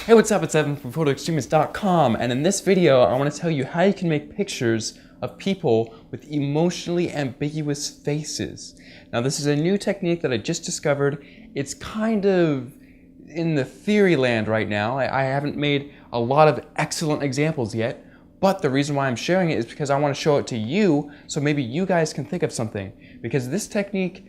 Hey, what's up? It's Evan from PhotoExtremist.com, and in this video I want to tell you how you can make pictures of people with emotionally ambiguous faces. Now, this is a new technique that I just discovered. It's kind of in the theory land right now. I haven't made a lot of excellent examples yet, but the reason why I'm sharing it is because I want to show it to you so maybe you guys can think of something. Because this technique,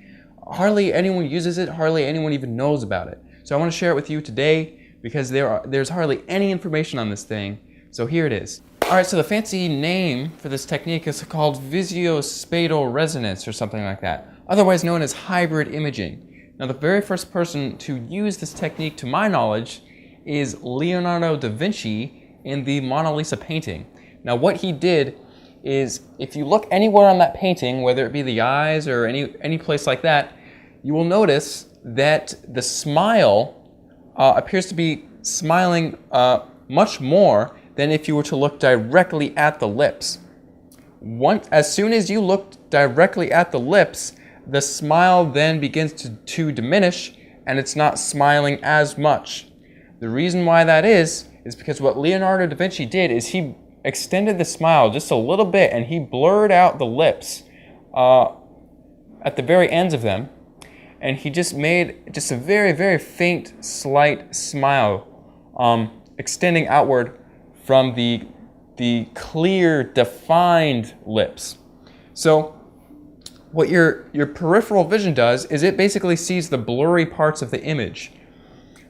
hardly anyone uses it, hardly anyone even knows about it. So I want to share it with you today because there's hardly any information on this thing. So here it is. Alright, so the fancy name for this technique is called visuospatial resonance or something like that, otherwise known as hybrid imaging. Now, the very first person to use this technique, to my knowledge, is Leonardo da Vinci in the Mona Lisa painting. Now, what he did is, if you look anywhere on that painting, whether it be the eyes or any place like that, you will notice that the smile appears to be smiling much more than if you were to look directly at the lips. As soon as you look directly at the lips, the smile then begins to diminish, and it's not smiling as much. The reason why that is because what Leonardo da Vinci did is he extended the smile just a little bit, and he blurred out the lips at the very ends of them, and he just made just a very, very faint, slight smile, extending outward from the clear, defined lips. So what your peripheral vision does is it basically sees the blurry parts of the image.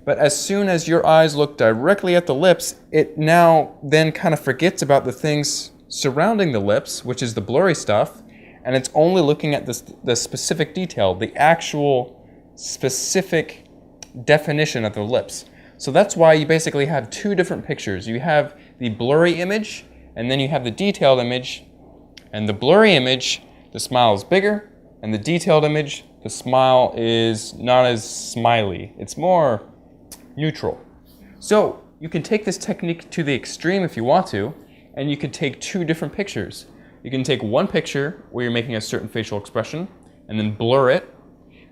But as soon as your eyes look directly at the lips, it now then kind of forgets about the things surrounding the lips, which is the blurry stuff, and it's only looking at the specific detail, the actual specific definition of the lips. So that's why you basically have two different pictures. You have the blurry image, and then you have the detailed image. And the blurry image, the smile is bigger, and the detailed image, the smile is not as smiley. It's more neutral. So you can take this technique to the extreme if you want to, and you can take two different pictures. You can take one picture where you're making a certain facial expression and then blur it,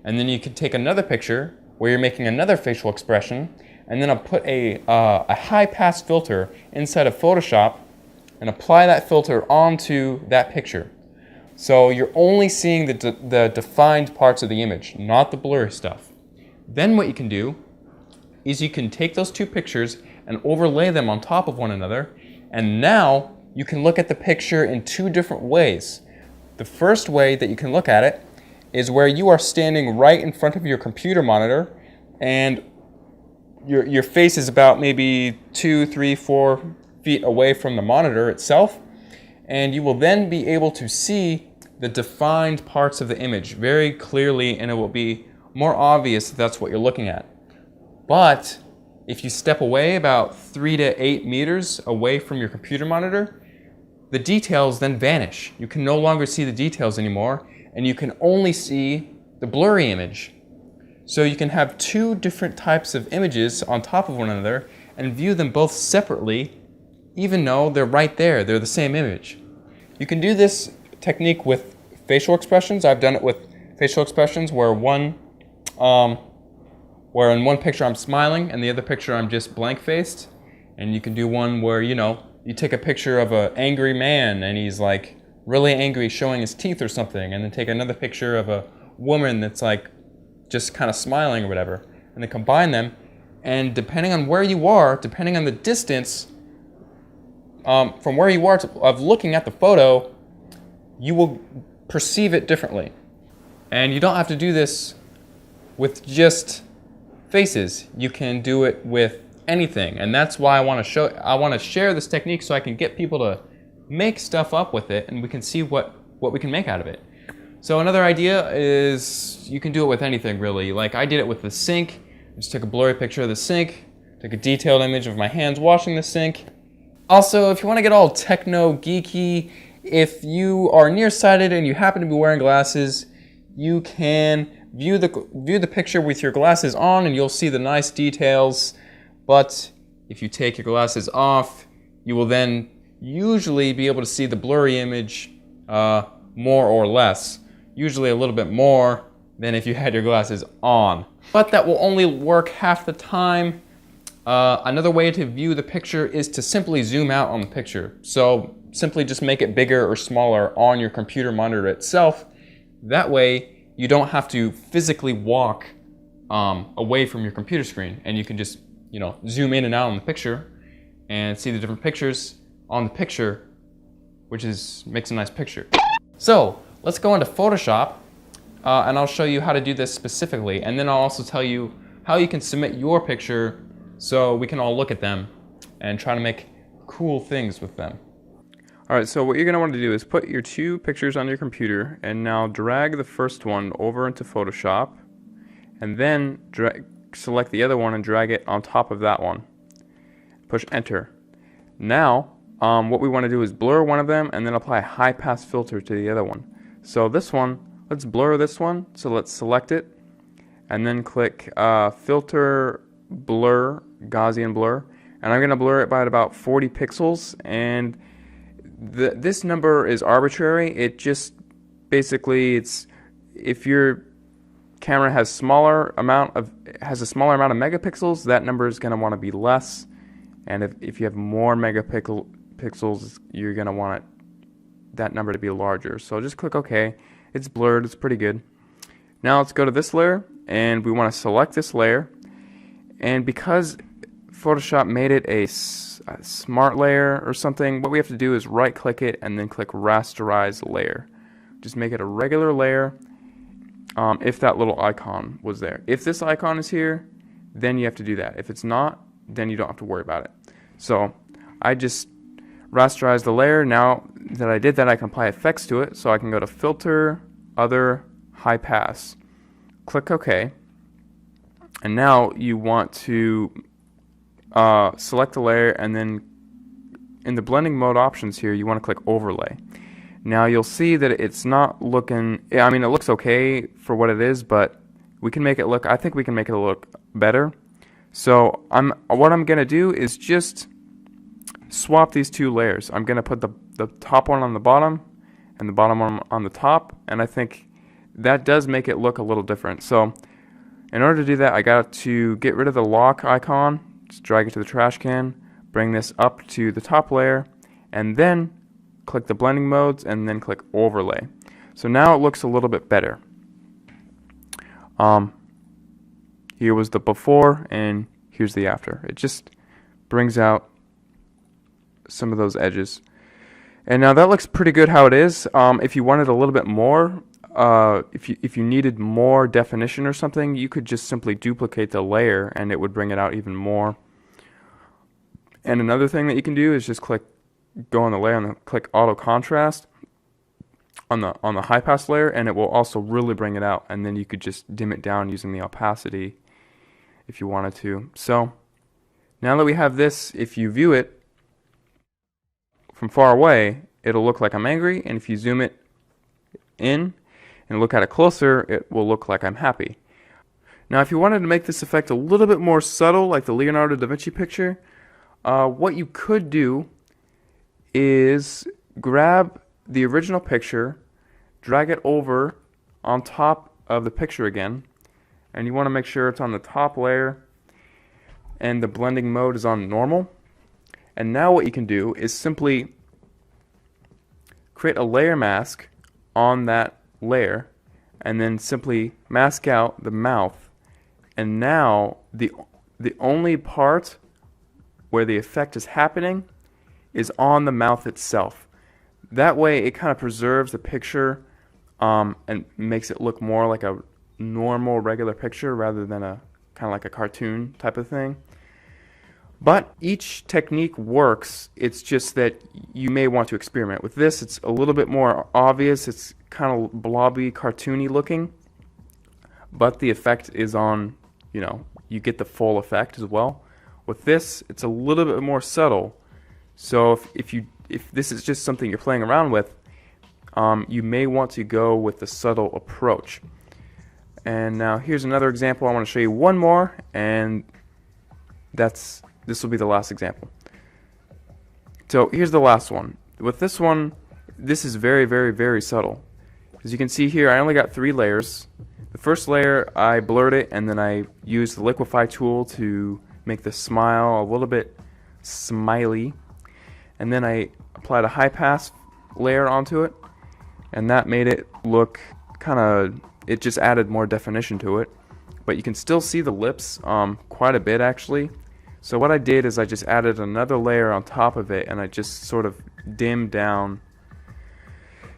and then you can take another picture where you're making another facial expression, and then I'll put a high-pass filter inside of Photoshop and apply that filter onto that picture. So you're only seeing the defined parts of the image, not the blurry stuff. Then what you can do is you can take those two pictures and overlay them on top of one another, and now you can look at the picture in two different ways. The first way that you can look at it is where you are standing right in front of your computer monitor, and your face is about maybe 2, 3, 4 feet away from the monitor itself, and you will then be able to see the defined parts of the image very clearly, and it will be more obvious that that's what you're looking at. But if you step away about 3 to 8 meters away from your computer monitor, the details then vanish. You can no longer see the details anymore, and you can only see the blurry image. So you can have two different types of images on top of one another and view them both separately, even though they're right there, they're the same image. You can do this technique with facial expressions. I've done it with facial expressions where where in one picture I'm smiling and the other picture I'm just blank-faced. And you can do one where, you take a picture of an angry man and he's like really angry, showing his teeth or something, and then take another picture of a woman that's like just kind of smiling or whatever, and then combine them, and depending on where you are, depending on the distance from where you are of looking at the photo, you will perceive it differently. And you don't have to do this with just faces. You can do it with anything, and that's why I want to share this technique so I can get people to make stuff up with it, and we can see what we can make out of it. So another idea is you can do it with anything, really. Like I did it with the sink. I just took a blurry picture of the sink, took a detailed image of my hands washing the sink. Also, if you want to get all techno geeky, if you are nearsighted and you happen to be wearing glasses, you can view the picture with your glasses on, and you'll see the nice details. But if you take your glasses off, you will then usually be able to see the blurry image more or less. Usually a little bit more than if you had your glasses on. But that will only work half the time. Another way to view the picture is to simply zoom out on the picture. So simply just make it bigger or smaller on your computer monitor itself. That way you don't have to physically walk away from your computer screen, and you can just zoom in and out on the picture and see the different pictures on the picture, which makes a nice picture. So let's go into Photoshop and I'll show you how to do this specifically, and then I'll also tell you how you can submit your picture so we can all look at them and try to make cool things with them. Alright, so what you're going to want to do is put your two pictures on your computer and now drag the first one over into Photoshop, and then select the other one and drag it on top of that one. Push enter. Now what we want to do is blur one of them and then apply a high pass filter to the other one. So this one, let's blur this one, so let's select it and then click filter blur, Gaussian blur, and I'm going to blur it by about 40 pixels, and this number is arbitrary. It just basically, if your camera has a smaller amount of megapixels, that number is going to want to be less, and if you have more megapixels, you're going to want that number to be larger. So just click OK. It's blurred, it's pretty good. Now let's go to this layer, and we want to select this layer, and because Photoshop made it a smart layer or something, what we have to do is right click it and then click rasterize layer. Just make it a regular layer if that little icon was there. If this icon is here, then you have to do that. If it's not, then you don't have to worry about it. So I just rasterized the layer. Now that I did that, I can apply effects to it. So I can go to filter, other, high pass, click OK, and now you want to select the layer, and then in the blending mode options here, you want to click overlay. Now you'll see that it's not looking, I mean, it looks okay for what it is, but we can make it look, I think we can make it look better. So what I'm going to do is just swap these two layers. I'm going to put the top one on the bottom and the bottom one on the top, and I think that does make it look a little different. So in order to do that, I got to get rid of the lock icon, just drag it to the trash can, bring this up to the top layer, and then click the blending modes and then click overlay. So now it looks a little bit better. Here was the before and here's the after. It just brings out some of those edges. And now that looks pretty good how it is. If you wanted a little bit more, if you needed more definition or something, you could just simply duplicate the layer and it would bring it out even more. And another thing that you can do is just go on the layer and click auto contrast on the high pass layer, and it will also really bring it out, and then you could just dim it down using the opacity if you wanted to. So now that we have this, if you view it from far away, it'll look like I'm angry, and if you zoom it in and look at it closer, it will look like I'm happy. Now if you wanted to make this effect a little bit more subtle, like the Leonardo da Vinci picture, what you could do is grab the original picture, drag it over on top of the picture again, and you want to make sure it's on the top layer and the blending mode is on normal. And now what you can do is simply create a layer mask on that layer and then simply mask out the mouth, and now the only part where the effect is happening is on the mouth itself. That way it kind of preserves the picture and makes it look more like a normal regular picture rather than a kind of like a cartoon type of thing. But each technique works. It's just that you may want to experiment with this. It's a little bit more obvious. It's kind of blobby, cartoony looking, but the effect is on, you get the full effect as well. With this, it's a little bit more subtle. So if this is just something you're playing around with, you may want to go with the subtle approach. And now here's another example. I want to show you one more, and this will be the last example. So here's the last one. With this one, this is very, very, very subtle. As you can see here, I only got 3 layers. The first layer, I blurred it, and then I used the liquify tool to make the smile a little bit smiley. And then I applied a high pass layer onto it, and that made it look kind of, it just added more definition to it. But you can still see the lips quite a bit actually. So what I did is I just added another layer on top of it, and I just sort of dimmed down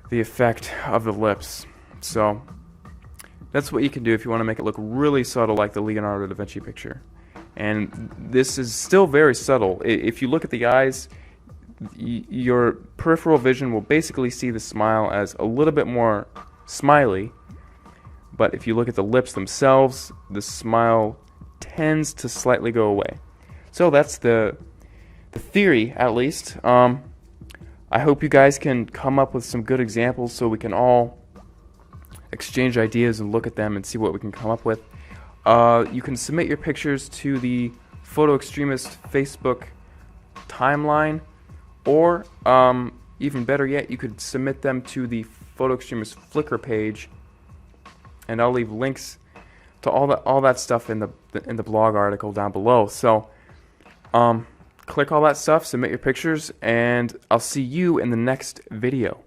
the effect of the lips. So that's what you can do if you want to make it look really subtle like the Leonardo da Vinci picture. And this is still very subtle. If you look at the eyes, your peripheral vision will basically see the smile as a little bit more smiley. But if you look at the lips themselves, the smile tends to slightly go away. So that's the theory, at least. I hope you guys can come up with some good examples so we can all exchange ideas and look at them and see what we can come up with. You can submit your pictures to the Photo Extremist Facebook timeline, or even better yet, you could submit them to the Photo Extremist Flickr page, and I'll leave links to all that stuff in the blog article down below. So click all that stuff, submit your pictures, and I'll see you in the next video.